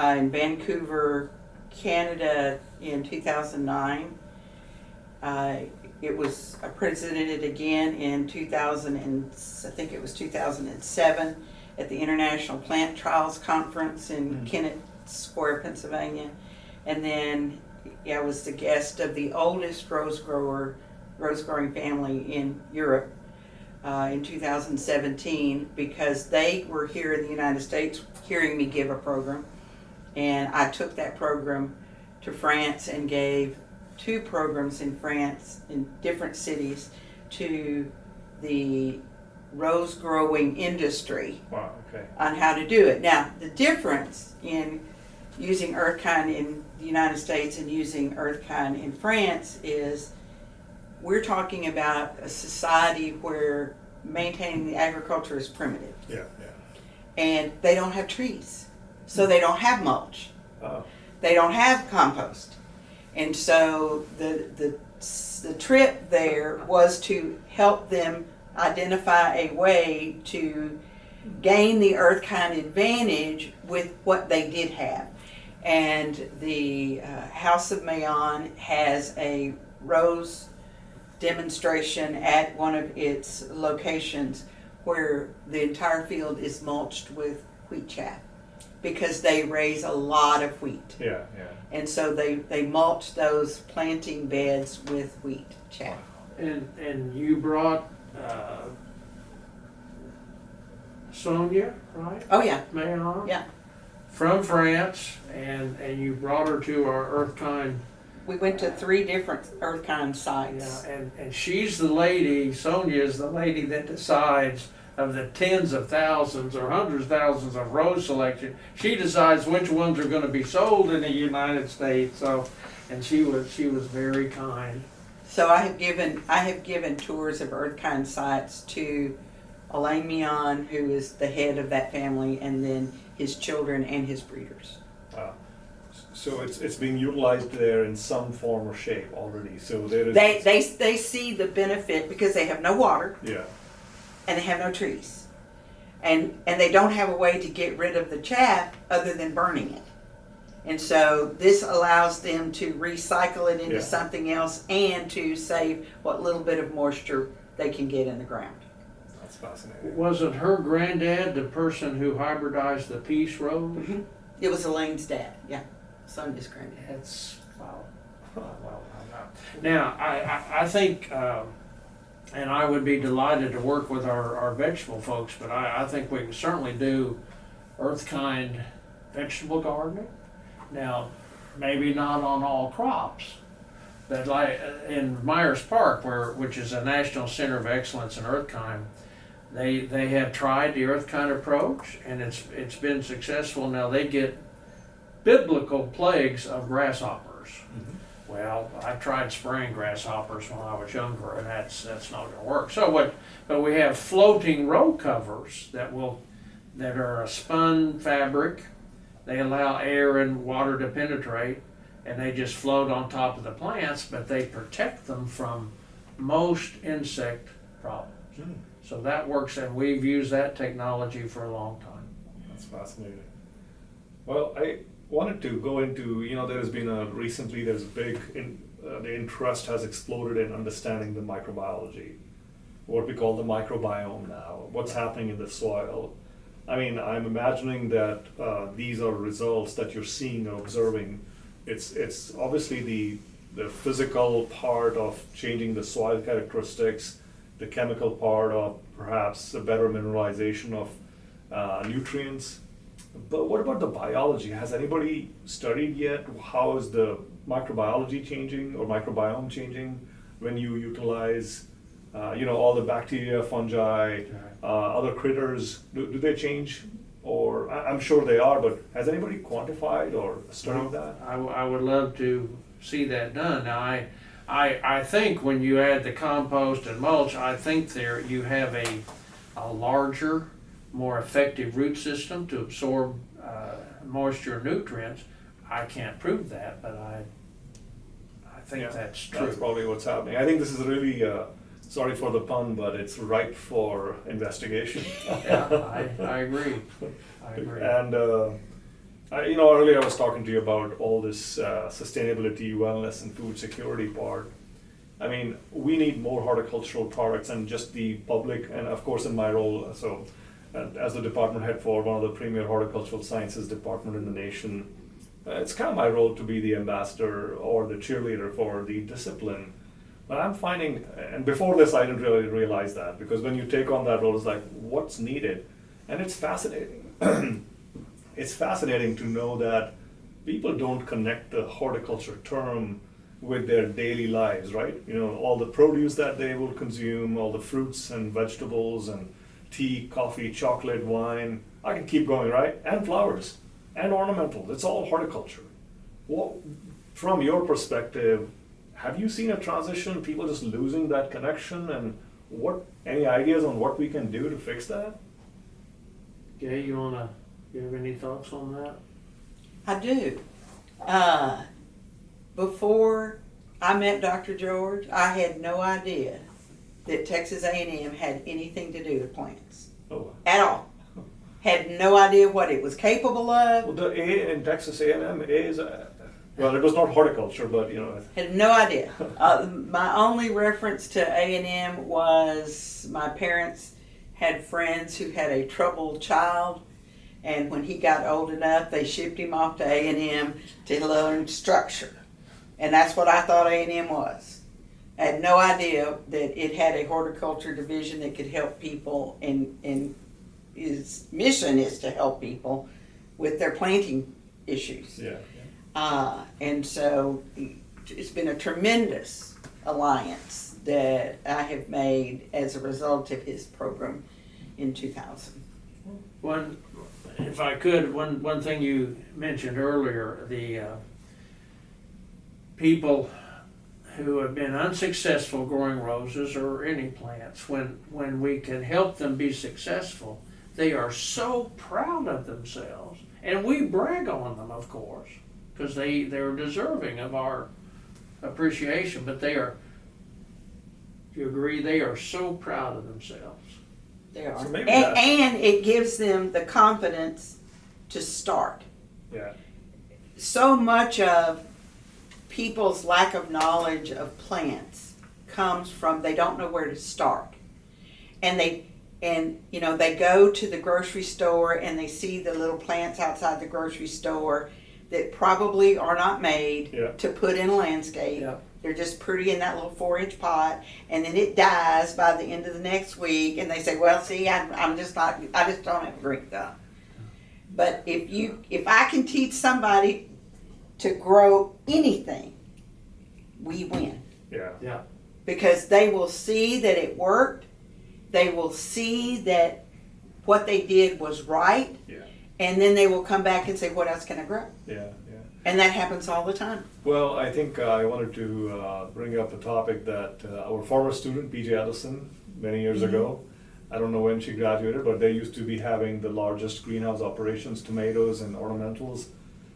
in Vancouver, Canada, in 2009. I presented it again in 2007 at the International Plant Trials Conference in Kennett Square, Pennsylvania. And then I was the guest of the oldest rose growing family in Europe in 2017, because they were here in the United States hearing me give a program. And I took that program to France and gave 2 programs in France in different cities to the rose growing industry. Wow, okay. On how to do it. Now, the difference in using earth kind in the United States and using earth kind in France is we're talking about a society where maintaining the agriculture is primitive. Yeah. And they don't have trees, so they don't have mulch. Oh. They don't have compost. And so the trip there was to help them identify a way to gain the earth kind advantage with what they did have. And the House of Mayon has a rose demonstration at one of its locations where the entire field is mulched with wheat chaff, because they raise a lot of wheat. Yeah. And so they mulch those planting beds with wheat chaff. And you brought Sonia, right? Oh yeah, Mayon? yeah. From France, and you brought her to our Earth Kind. We went to 3 different earth kind sites. Yeah, and she's the lady, Sonia is the lady that decides of the tens of thousands or hundreds of thousands of rose selection. She decides which ones are going to be sold in the United States. So, and she was very kind. So I have given tours of earth kind sites to Alain Mion, who is the head of that family, and then his children and his breeders. Wow. So it's being utilized there in some form or shape already, so there is. They see the benefit because they have no water Yeah, and they have no trees. And they don't have a way to get rid of the chaff other than burning it. And so this allows them to recycle it into Yeah. something else and to save what little bit of moisture they can get in the ground. that's fascinating. Wasn't her granddad the person who hybridized the peace rose? Mm-hmm. It was Elaine's dad, yeah. Sonia's granddad. That's wow. Wow. Now, I think, and I would be delighted to work with our vegetable folks, but I think we can certainly do earth kind vegetable gardening. Now, maybe not on all crops, but like in Myers Park, which is a National Center of Excellence in Earth Kind, they have tried the earth kind approach, and it's been successful. Now they get biblical plagues of grasshoppers. Mm-hmm. Well, I tried spraying grasshoppers when I was younger, and that's not going to work. But we have floating row covers that are a spun fabric. They allow air and water to penetrate, and they just float on top of the plants, but they protect them from most insect problems. Hmm, So that works, and we've used that technology for a long time. that's fascinating. Well, I wanted to go into, there's been recently there's the interest has exploded in understanding the microbiology, what we call the microbiome now, what's happening in the soil. I mean, I'm imagining that these are results that you're seeing or observing. It's obviously the physical part of changing the soil characteristics, the chemical part of perhaps a better mineralization of nutrients. But what about the biology? Has anybody studied yet how is the microbiology changing or microbiome changing when you utilize all the bacteria, fungi, other critters? Do they change? Or I'm sure they are, but has anybody quantified or studied that? I would love to see that done. Now, I think when you add the compost and mulch, I think there you have a larger, more effective root system to absorb moisture and nutrients. I can't prove that, but I think that's true. That's probably what's happening. I think this is really, sorry for the pun, but it's ripe for investigation. Yeah, I agree. I agree. And earlier I was talking to you about all this sustainability, wellness, and food security part. I mean, we need more horticultural products, and just the public, and of course in my role, as the department head for one of the premier horticultural sciences department in the nation, it's kind of my role to be the ambassador or the cheerleader for the discipline. But I'm finding, and before this I didn't really realize that, because when you take on that role, it's like, what's needed? And it's fascinating. It's fascinating to know that people don't connect the horticulture term with their daily lives, right? All the produce that they will consume, all the fruits and vegetables and tea, coffee, chocolate, wine, I can keep going, right? And flowers and ornamentals, it's all horticulture. Well, from your perspective, have you seen a transition, people just losing that connection, and any ideas on what we can do to fix that? Jay, you have any thoughts on that? I do. Before I met Dr. George, I had no idea that Texas A&M had anything to do with plants Oh, at all. Had no idea what it was capable of. well, the A in Texas A&M is, well, it was not horticulture, but Had no idea. My only reference to A&M was my parents had friends who had a troubled child, and when he got old enough, they shipped him off to A&M to learn structure. And that's what I thought A&M was. I had no idea that it had a horticulture division that could help people, and his mission is to help people with their planting issues. yeah. And so it's been a tremendous alliance that I have made as a result of his program in 2000. If I could, one thing you mentioned earlier, the people who have been unsuccessful growing roses or any plants, when we can help them be successful, they are so proud of themselves, and we brag on them, of course. because they're deserving of our appreciation, but they are, do you agree, they are so proud of themselves. They are. So maybe And it gives them the confidence to start. Yeah. So much of people's lack of knowledge of plants comes from they don't know where to start. And they go to the grocery store and they see the little plants outside the grocery store that probably are not made to put in a landscape. Yeah. They're just pretty in that little 4-inch pot, and then it dies by the end of the next week, and they say, well, see, I just don't have a green thumb. But if I can teach somebody to grow anything, we win. Yeah. Because they will see that it worked. They will see that what they did was right. Yeah. And then they will come back and say, what else can I grow? Yeah. And that happens all the time. Well, I think I wanted to bring up the topic that our former student, PJ Ellison, many years ago, I don't know when she graduated, but they used to be having the largest greenhouse operations, tomatoes and ornamentals.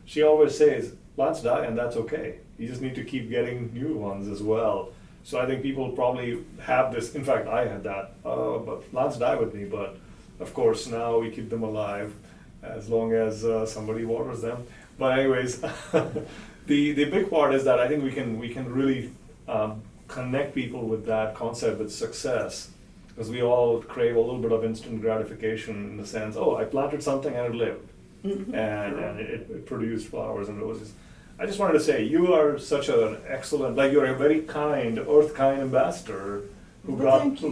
She always says, plants die and that's okay. You just need to keep getting new ones as well. So I think people probably have this, in fact, I had that, but plants die with me, but of course now we keep them alive as long as somebody waters them. But anyways, the big part is that I think we can really connect people with that concept with success, because we all crave a little bit of instant gratification in the sense, oh, I planted something and it lived, and it produced flowers and roses. I just wanted to say you are such an excellent, like you're a very kind, earth kind ambassador who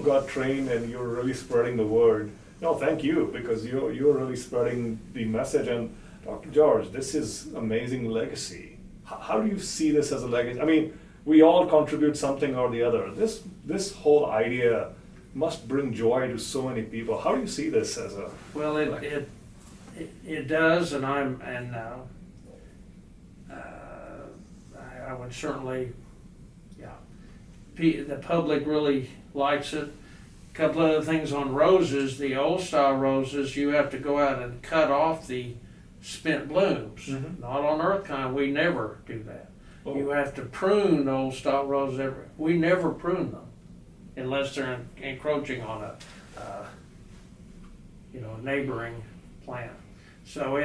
got trained, and you're really spreading the word. No, thank you, because you're really spreading the message. And Dr. George, this is amazing legacy. How do you see this as a legacy? I mean, we all contribute something or the other. This whole idea must bring joy to so many people. How do you see this as a? Well, it does, and I would certainly, the public really likes it. A couple other things on roses, the old style roses, you have to go out and cut off the spent blooms. Not on earth kind, we never do that. Oh. You have to prune the old style roses. We never prune them unless they're encroaching on a neighboring plant. So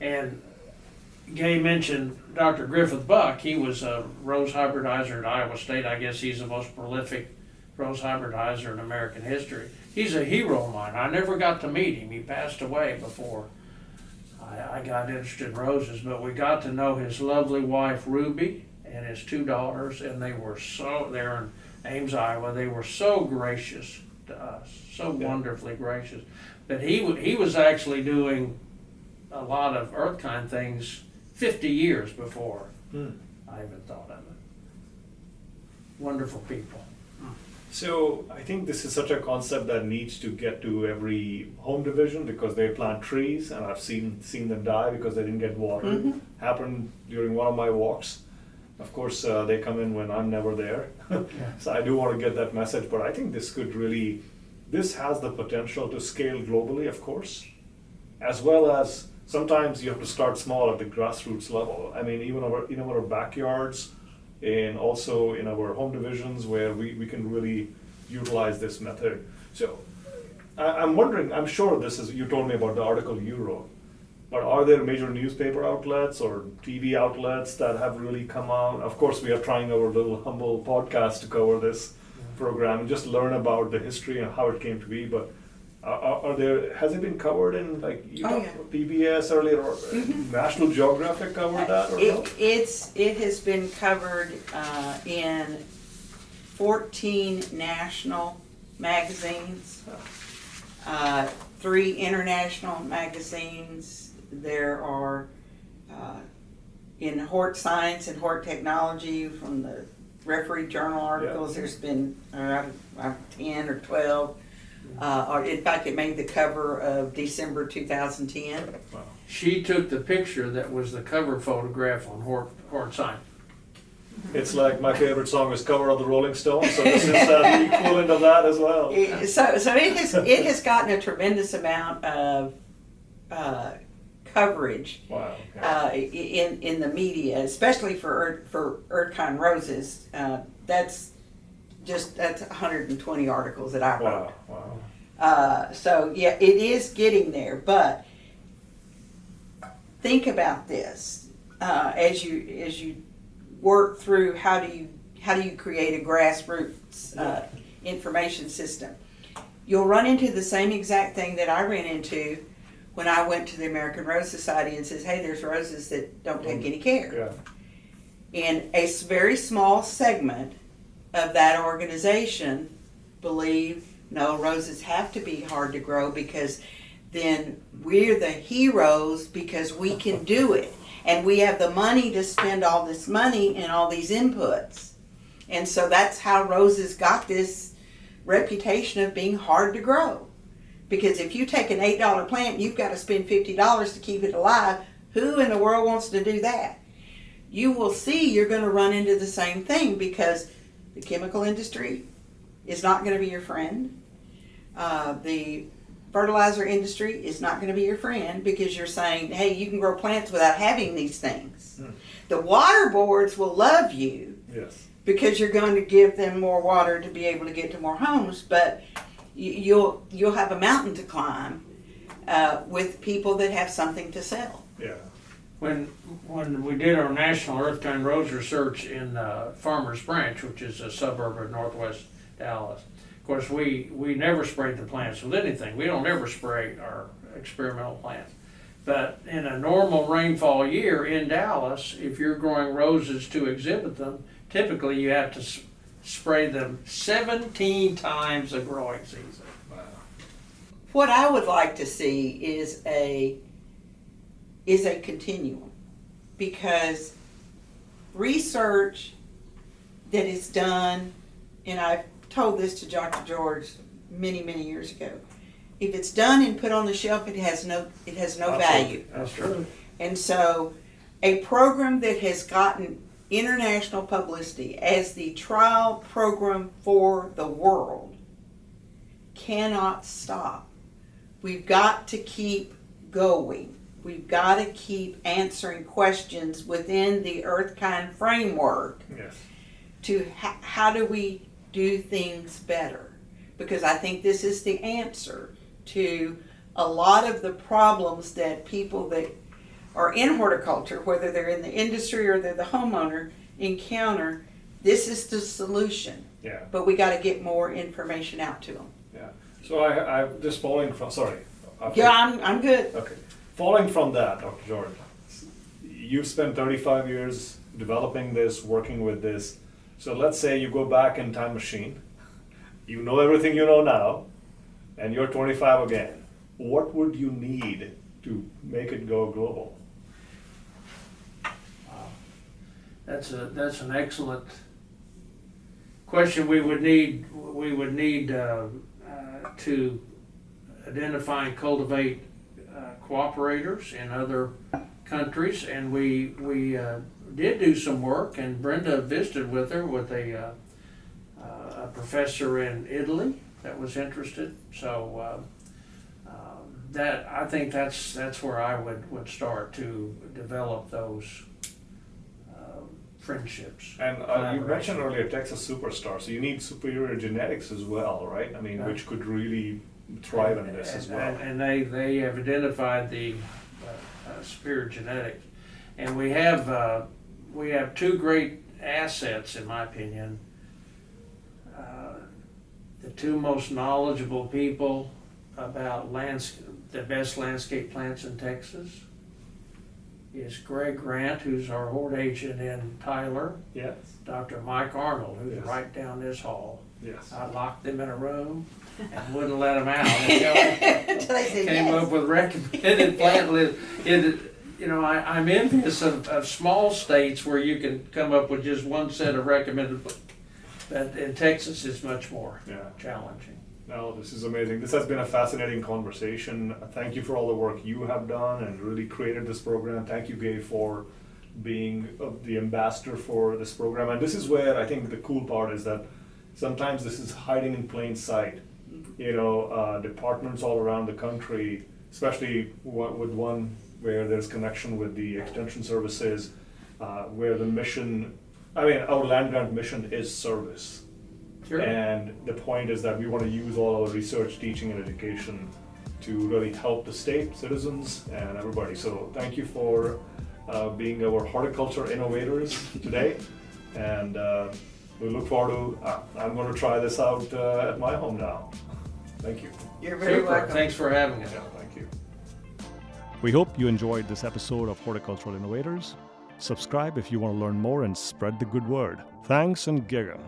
and Gay mentioned Dr. Griffith Buck. He was a rose hybridizer at Iowa State. I guess he's the most prolific rose hybridizer in American history. He's a hero of mine. I never got to meet him. He passed away before I got interested in roses, but we got to know his lovely wife, Ruby, and his 2 daughters, and they're in Ames, Iowa. They were so gracious to us, so wonderfully gracious. But he was actually doing a lot of earth kind things 50 years before I even thought of it. Wonderful people. So I think this is such a concept that needs to get to every home division, because they plant trees, and I've seen them die because they didn't get watered. Happened during one of my walks. Of course, they come in when I'm never there. So I do want to get that message, but I think this has the potential to scale globally, of course, as well as sometimes you have to start small at the grassroots level. I mean, even our backyards, and also in our home divisions where we can really utilize this method. So I'm wondering, I'm sure you told me about the article you wrote, but are there major newspaper outlets or TV outlets that have really come out? Of course, we are trying our little humble podcast to cover this program and just learn about the history and how it came to be, but has it been covered in, like, PBS earlier, or National Geographic covered that, or no? It has been covered in 14 national magazines, 3 international magazines. There are in Hort Science and Hort Technology, from the Referee Journal articles, there's been 10 or 12. Or in fact, it made the cover of December 2010. Wow. She took the picture that was the cover photograph on Hort Sign. It's like my favorite song is cover of the Rolling Stones, so this is the equivalent of that as well. So it has gotten a tremendous amount of coverage Wow. in the media, especially for Erdkine roses. That's 120 articles that I wrote. Wow. So yeah, it is getting there, but think about this as you work through how do you create a grassroots information system. You'll run into the same exact thing that I ran into when I went to the American Rose Society and says, hey, there's roses that don't take any care. Yeah. And a very small segment of that organization believe, no, roses have to be hard to grow because then we're the heroes because we can do it. And we have the money to spend all this money and all these inputs. And so that's how roses got this reputation of being hard to grow. Because if you take an $8 plant, you've got to spend $50 to keep it alive. Who in the world wants to do that? You will see you're going to run into the same thing because the chemical industry is not going to be your friend. The fertilizer industry is not going to be your friend because you're saying, hey, you can grow plants without having these things. The water boards will love you. Yes. Because you're going to give them more water to be able to get to more homes, but you'll have a mountain to climb with people that have something to sell. Yeah. When we did our National Earthkine Rose research in Farmers Branch, which is a suburb of northwest Dallas, of course we never sprayed the plants with anything. We don't ever spray our experimental plants. But in a normal rainfall year in Dallas, if you're growing roses to exhibit them, typically you have to spray them 17 times a growing season. Wow. What I would like to see is a continuum, because research that is done, and I've told this to Dr. George many years ago, if it's done and put on the shelf, it has no value. That's true. And so a program that has gotten international publicity as the trial program for the world cannot stop. We've got to keep going. We've got to keep answering questions within the Earthkine framework. Yes. To how do we do things better? Because I think this is the answer to a lot of the problems that people that are in horticulture, whether they're in the industry or they're the homeowner, encounter. This is the solution. Yeah. But we got to get more information out to them. Yeah. So I just following from, sorry. Yeah, I'm good. Okay. Following from that, Dr. Jordan, you've spent 35 years developing this, working with this. So let's say you go back in time machine, you know everything you know now, and you're 25 again. What would you need to make it go global? That's an excellent question. We would need to identify and cultivate cooperators in other countries, and we did do some work. And Brenda visited with her with a professor in Italy that was interested. So that I think that's where I would start to develop those friendships. And you mentioned earlier Texas Superstar, so you need superior genetics as well, right? I mean, which could really thrive in this as well. And they have identified the superior genetics, and we have two great assets, in my opinion. The two most knowledgeable people about the best landscape plants in Texas is Greg Grant, who's our hort agent in Tyler. Yes. Dr. Mike Arnold, who's Yes. right down this hall. Yes. I locked them in a room and wouldn't let them out Until they said came yes. up with recommended plant list. I'm envious of small states where you can come up with just one set of recommended, but in Texas it's much more challenging. No, this is amazing. This has been a fascinating conversation. Thank you for all the work you have done and really created this program. Thank you, Gay, for being the ambassador for this program. And this is where I think the cool part is that sometimes this is hiding in plain sight. You know, departments all around the country, especially with one where there's connection with the extension services, where the mission, our land grant mission is service. Sure. And the point is that we want to use all our research, teaching, and education to really help the state, citizens, and everybody. So thank you for being our horticulture innovators today. And we look forward to, I'm going to try this out at my home now. Thank you. You're very Super. welcome. Thanks for having us. Yeah, thank you. We hope you enjoyed this episode of Horticultural Innovators. Subscribe if you want to learn more and spread the good word. Thanks and giga.